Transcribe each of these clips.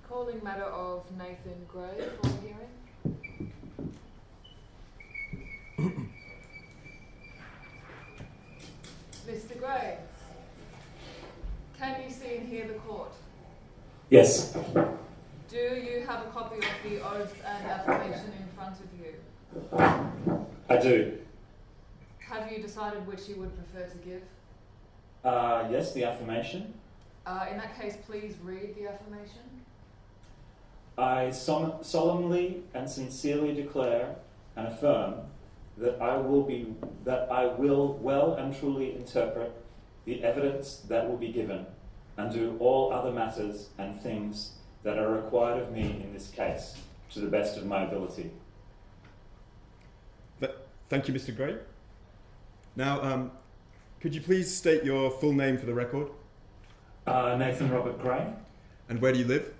Calling matter of Nathan Gray for hearing. Mr. Gray, can you see and hear the court? Yes. Do you have a copy of the oath and affirmation in front of you? I do. Have you decided which you would prefer to give? Yes, the affirmation. In that case, please read the affirmation. I solemnly and sincerely declare and affirm that I will well and truly interpret the evidence that will be given and do all other matters and things that are required of me in this case to the best of my ability. Thank you, Mr. Gray. Now, could you please state your full name for the record? Nathan Robert Gray. And where do you live?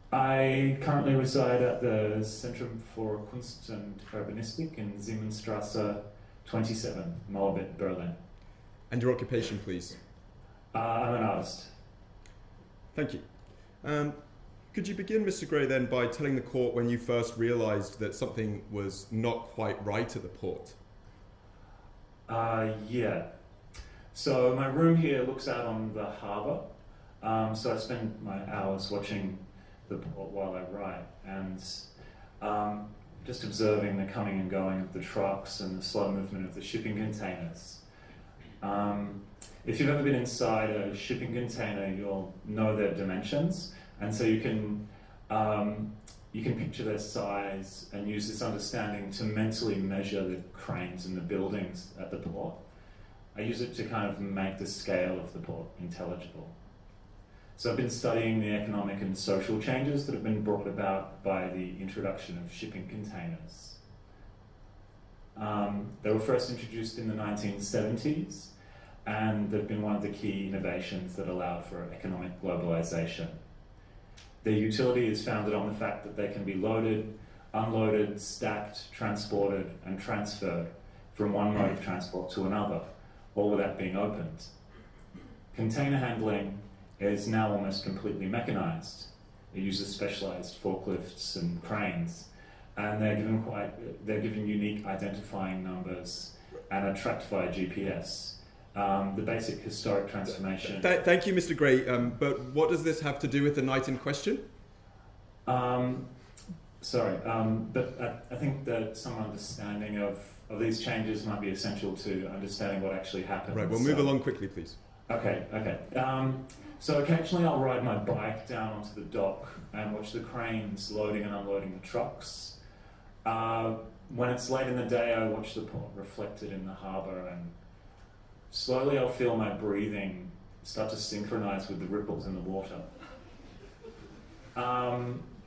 I currently reside at the Zentrum für Kunst und Urbanistik in Siemensstraße 27, Melbourne, Berlin. And your occupation, please? I'm an artist. Thank you. Could you begin, Mr. Gray, then, by telling the court when you first realised that something was not quite right at the port? Yeah. So my room here looks out on the harbour. So I spend my hours watching the port while I write and just observing the coming and going of the trucks and the slow movement of the shipping containers. If you've ever been inside a shipping container, you'll know their dimensions, and so you can picture their size and use this understanding to mentally measure the cranes and the buildings at the port. I use it to kind of make the scale of the port intelligible. So I've been studying the economic and social changes that have been brought about by the introduction of shipping containers. They were first introduced in the 1970s, and they've been one of the key innovations that allowed for economic globalization. Their utility is founded on the fact that they can be loaded, unloaded, stacked, transported, and transferred from one mode of transport to another, all without being opened. Container handling is now almost completely mechanized. It uses specialized forklifts and cranes, and they're given unique identifying numbers and are tracked via GPS. The basic historic transformation. Thank you, Mr. Gray. But what does this have to do with the night in question? But I think that some understanding of these changes might be essential to understanding what actually happened. Right, well, move along quickly, please. Okay. So occasionally I'll ride my bike down onto the dock and watch the cranes loading and unloading the trucks. When it's late in the day, I watch the port reflected in the harbour, and slowly I'll feel my breathing start to synchronize with the ripples in the water.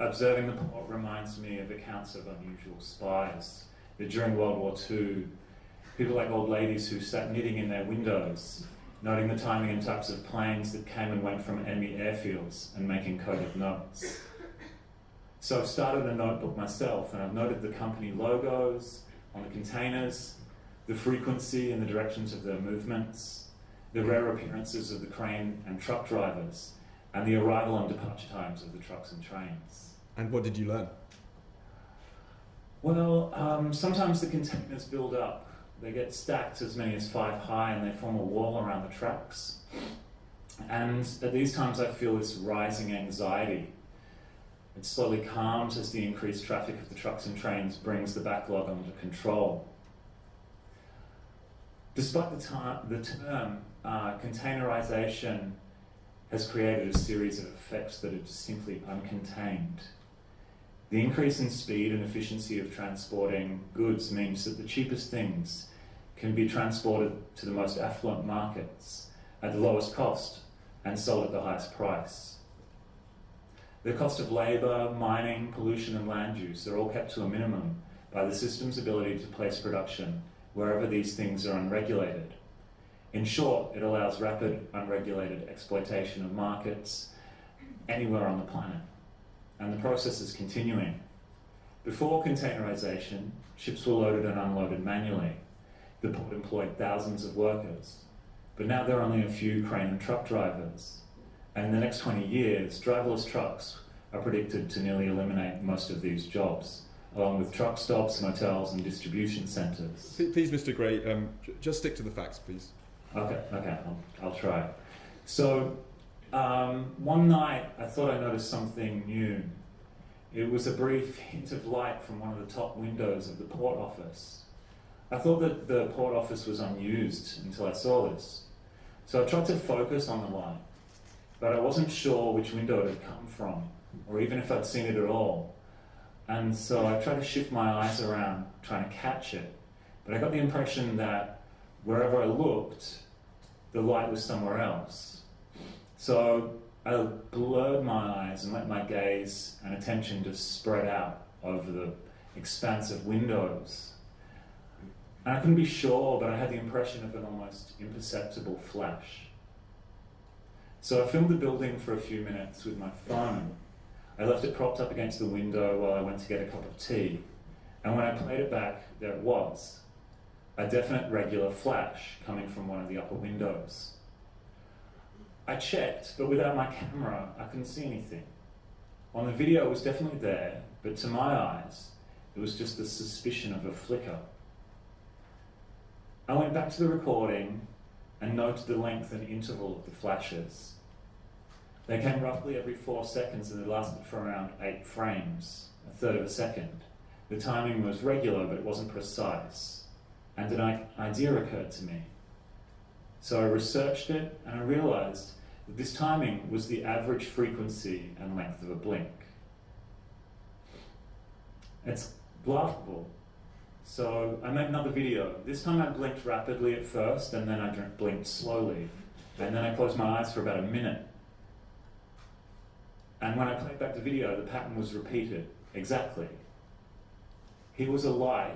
Observing the port reminds me of accounts of unusual spies. That during World War II, people like old ladies who sat knitting in their windows, noting the timing and types of planes that came and went from enemy airfields and making coded notes. So I've started a notebook myself, and I've noted the company logos on the containers, the frequency and the directions of their movements, the rare appearances of the crane and truck drivers, and the arrival and departure times of the trucks and trains. And what did you learn? Well, sometimes the containers build up. They get stacked as many as 5 high, and they form a wall around the tracks. And at these times I feel this rising anxiety. It slowly calms as the increased traffic of the trucks and trains brings the backlog under control. Despite the term, containerization has created a series of effects that are just simply uncontained. The increase in speed and efficiency of transporting goods means that the cheapest things can be transported to the most affluent markets at the lowest cost and sold at the highest price. The cost of labour, mining, pollution and land use are all kept to a minimum by the system's ability to place production wherever these things are unregulated. In short, it allows rapid, unregulated exploitation of markets anywhere on the planet. And the process is continuing. Before containerization, ships were loaded and unloaded manually. The port employed thousands of workers. But now there are only a few crane and truck drivers. And in the next 20 years, driverless trucks are predicted to nearly eliminate most of these jobs, along with truck stops, motels, and distribution centres. Please, Mr. Gray, just stick to the facts, please. Okay, I'll try. So, one night I thought I noticed something new. It was a brief hint of light from one of the top windows of the port office. I thought that the port office was unused until I saw this. So I tried to focus on the light, but I wasn't sure which window it had come from, or even if I'd seen it at all. And so I tried to shift my eyes around, trying to catch it. But I got the impression that wherever I looked, the light was somewhere else. So I blurred my eyes and let my gaze and attention just spread out over the expanse of windows. And I couldn't be sure, but I had the impression of an almost imperceptible flash. So I filmed the building for a few minutes with my phone. I left it propped up against the window while I went to get a cup of tea. And when I played it back, there it was. A definite regular flash coming from one of the upper windows. I checked, but without my camera, I couldn't see anything. On the video, it was definitely there, but to my eyes, it was just the suspicion of a flicker. I went back to the recording and noted the length and interval of the flashes. They came roughly every 4 seconds and they lasted for around 8 frames, a third of a second. The timing was regular, but it wasn't precise. And an idea occurred to me. So I researched it and I realized that this timing was the average frequency and length of a blink. It's laughable. So I made another video. This time I blinked rapidly at first, and then I blinked slowly. And then I closed my eyes for about a minute. And when I played back the video, the pattern was repeated, exactly. Here was a light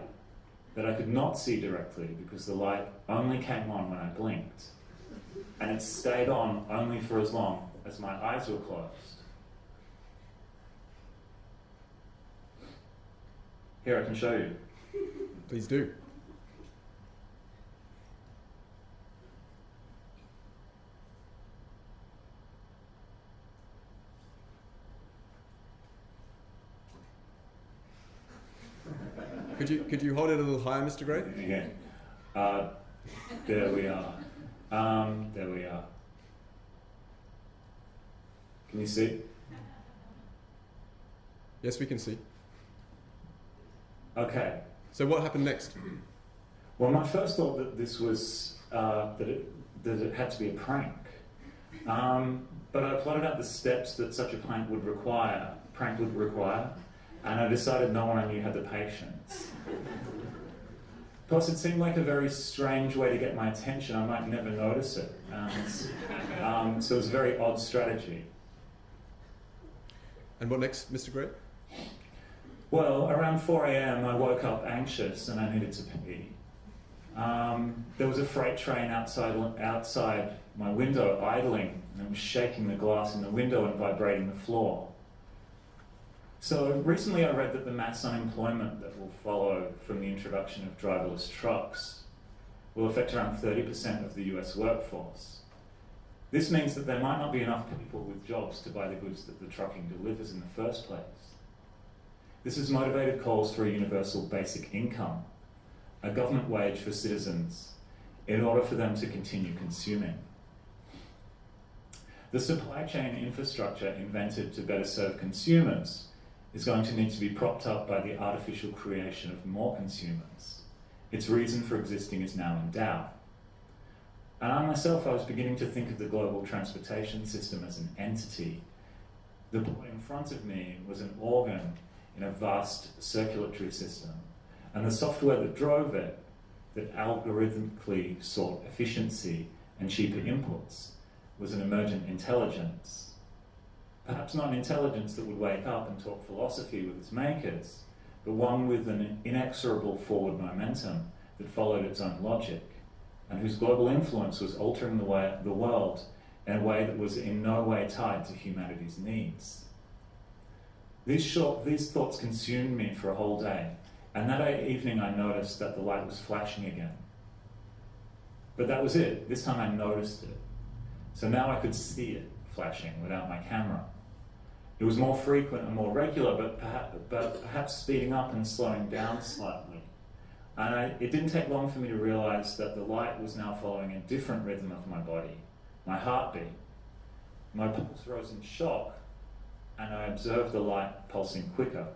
that I could not see directly because the light only came on when I blinked. And it stayed on only for as long as my eyes were closed. Here, I can show you. Please do. Could you hold it a little higher, Mr. Gray? Again. There we are. There we are. Can you see? Yes, we can see. Okay. So what happened next? Well, my first thought that this was that it had to be a prank, but I plotted out the steps that such a prank would require, and I decided no one I knew had the patience. Plus, it seemed like a very strange way to get my attention. I might never notice it, so it was a very odd strategy. And what next, Mr. Gray? Well, around 4 a.m. I woke up anxious and I needed to pee. There was a freight train outside my window idling, and it was shaking the glass in the window and vibrating the floor. So recently I read that the mass unemployment that will follow from the introduction of driverless trucks will affect around 30% of the US workforce. This means that there might not be enough people with jobs to buy the goods that the trucking delivers in the first place. This has motivated calls for a universal basic income, a government wage for citizens, in order for them to continue consuming. The supply chain infrastructure invented to better serve consumers is going to need to be propped up by the artificial creation of more consumers. Its reason for existing is now in doubt. And I myself, I was beginning to think of the global transportation system as an entity. The point in front of me was an organ in a vast circulatory system, and the software that drove it, that algorithmically sought efficiency and cheaper inputs, was an emergent intelligence. Perhaps not an intelligence that would wake up and talk philosophy with its makers, but one with an inexorable forward momentum that followed its own logic, and whose global influence was altering the world in a way that was in no way tied to humanity's needs. These thoughts consumed me for a whole day, and that evening I noticed that the light was flashing again. But that was it. This time I noticed it. So now I could see it flashing without my camera. It was more frequent and more regular, but perhaps speeding up and slowing down slightly. And it didn't take long for me to realize that the light was now following a different rhythm of my body, my heartbeat. My pulse rose in shock, and I observed the light pulsing quicker.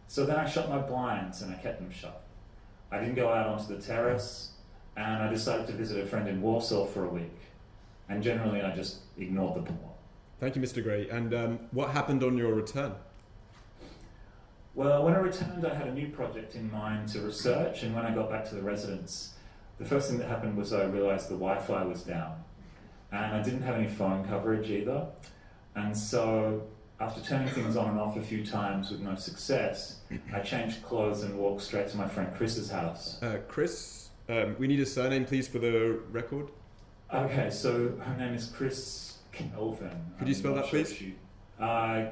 So then I shut my blinds and I kept them shut. I didn't go out onto the terrace, and I decided to visit a friend in Warsaw for a week. And generally I just ignored the port. Thank you, Mr. Gray. And what happened on your return? Well, when I returned, I had a new project in mind to research, and when I got back to the residence, the first thing that happened was I realized the Wi-Fi was down. And I didn't have any phone coverage either. And so, after turning things on and off a few times with no success, I changed clothes and walked straight to my friend Chris's house. Chris, we need a surname, please, for the record. Okay, so her name is Chris Kelvin. Could you spell that, please? Kriskelvin. I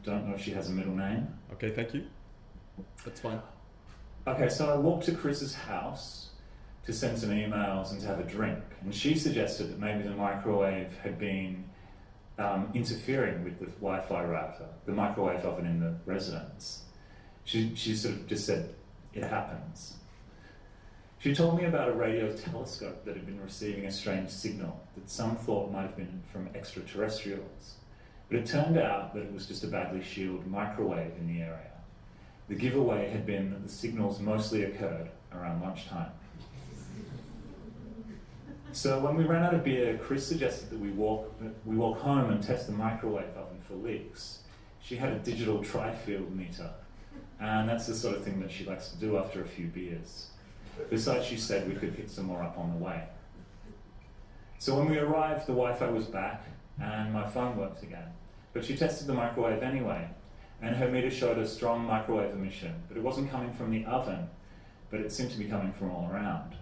don't know if she has a middle name. Okay, thank you. That's fine. Okay, so I walked to Chris's house to send some emails and to have a drink. And she suggested that maybe the microwave had been interfering with the Wi-Fi router, the microwave oven in the residence. She sort of just said, it happens. She told me about a radio telescope that had been receiving a strange signal that some thought might have been from extraterrestrials. But it turned out that it was just a badly shielded microwave in the area. The giveaway had been that the signals mostly occurred around lunchtime. So when we ran out of beer, Chris suggested that we walk home and test the microwave oven for leaks. She had a digital tri-field meter, and that's the sort of thing that she likes to do after a few beers. Besides, she said we could pick some more up on the way. So when we arrived, the Wi-Fi was back and my phone worked again. But she tested the microwave anyway, and her meter showed a strong microwave emission, but it wasn't coming from the oven, but it seemed to be coming from all around.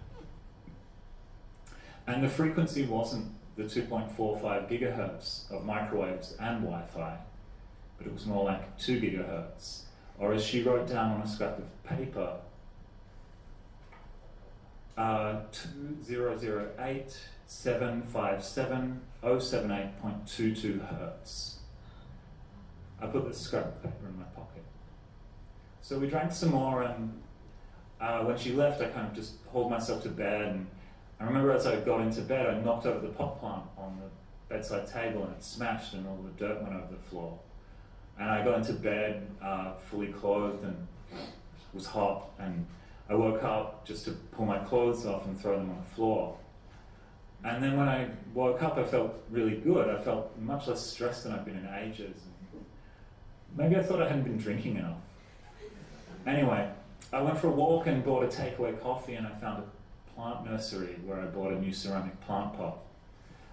And the frequency wasn't the 2.45 gigahertz of microwaves and Wi-Fi, but it was more like 2 gigahertz, or as she wrote down on a scrap of paper, 2008-757-078.22 hertz. I put this scrap of paper in my pocket. So we drank some more, and when she left, I kind of just hauled myself to bed. And I remember as I got into bed, I knocked over the pot plant on the bedside table, and it smashed, and all the dirt went over the floor. And I got into bed fully clothed, and it was hot, and I woke up just to pull my clothes off and throw them on the floor. And then when I woke up, I felt really good. I felt much less stressed than I've been in ages. Maybe I thought I hadn't been drinking enough. Anyway, I went for a walk and bought a takeaway coffee, and I found a plant nursery where I bought a new ceramic plant pot.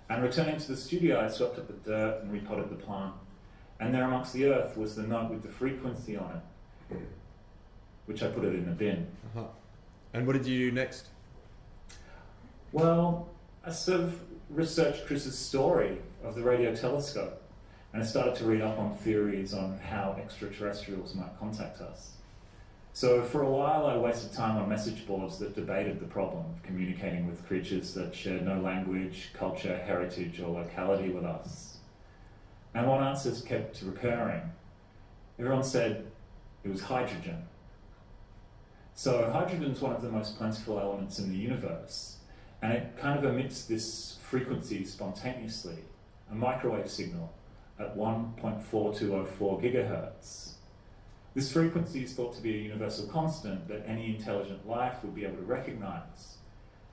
And returning to the studio, I swept up the dirt and repotted the plant. And there amongst the earth was the note with the frequency on it, which I put it in the bin. Uh-huh. And what did you do next? Well, I sort of researched Chris's story of the radio telescope, and I started to read up on theories on how extraterrestrials might contact us. So for a while I wasted time on message boards that debated the problem of communicating with creatures that shared no language, culture, heritage, or locality with us. And one answer kept recurring. Everyone said it was hydrogen. So hydrogen is one of the most plentiful elements in the universe, and it kind of emits this frequency spontaneously, a microwave signal at 1.4204 gigahertz. This frequency is thought to be a universal constant that any intelligent life would be able to recognize,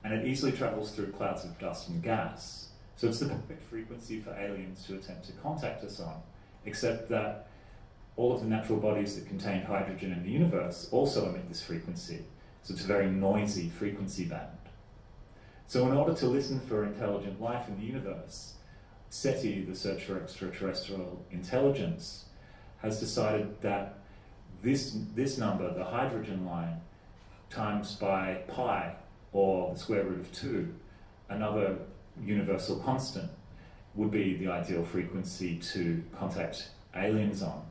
and it easily travels through clouds of dust and gas. So it's the perfect frequency for aliens to attempt to contact us on, except that all of the natural bodies that contain hydrogen in the universe also emit this frequency. So it's a very noisy frequency band. So in order to listen for intelligent life in the universe, SETI, the Search for Extraterrestrial Intelligence, has decided that this number, the hydrogen line, times by pi, or the square root of 2, another universal constant, would be the ideal frequency to contact aliens on.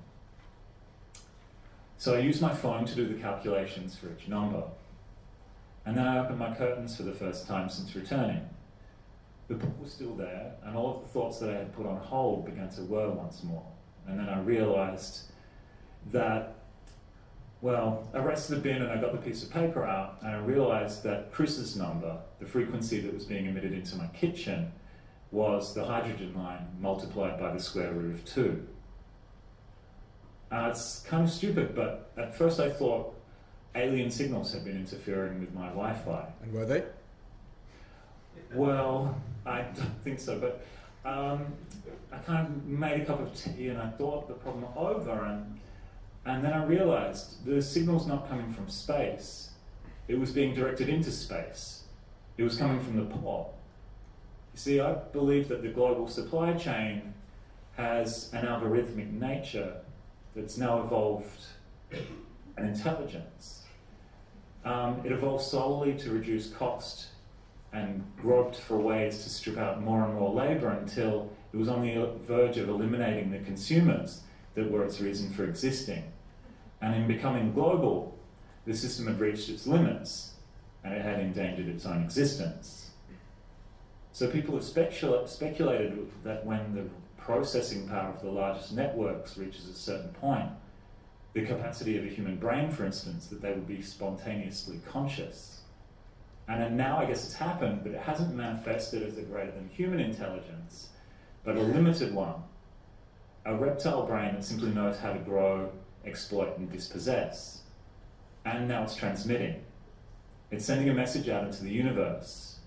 So I used my phone to do the calculations for each number. And then I opened my curtains for the first time since returning. the book was still there, and all of the thoughts that I had put on hold began to whir once more. And then I realized that, well, I raced to the bin and I got the piece of paper out, and I realized that Chris's number, the frequency that was being emitted into my kitchen, was the hydrogen line multiplied by the square root of 2. It's kind of stupid, but at first I thought alien signals had been interfering with my Wi-Fi. And were they? Well, I don't think so, but I kind of made a cup of tea and I thought the problem over, and then I realized the signal's not coming from space. It was being directed into space. It was coming from the port. You see, I believe that the global supply chain has an algorithmic nature that's now evolved an intelligence. It evolved solely to reduce cost and groped for ways to strip out more and more labour until it was on the verge of eliminating the consumers that were its reason for existing. And in becoming global, the system had reached its limits and it had endangered its own existence. So people have speculated that when the processing power of the largest networks reaches a certain point, the capacity of a human brain, for instance, that they would be spontaneously conscious. And then now I guess it's happened, but it hasn't manifested as a greater than human intelligence, but a limited one. A reptile brain that simply knows how to grow, exploit, and dispossess. And now it's transmitting. It's sending a message out into the universe,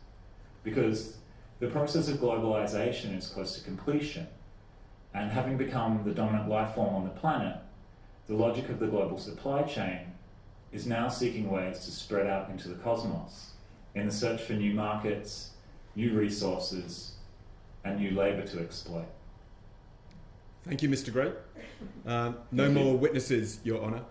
because the process of globalization is close to completion. And having become the dominant life form on the planet, the logic of the global supply chain is now seeking ways to spread out into the cosmos in the search for new markets, new resources, and new labour to exploit. Thank you, Mr. Gray. No more witnesses, Your Honour.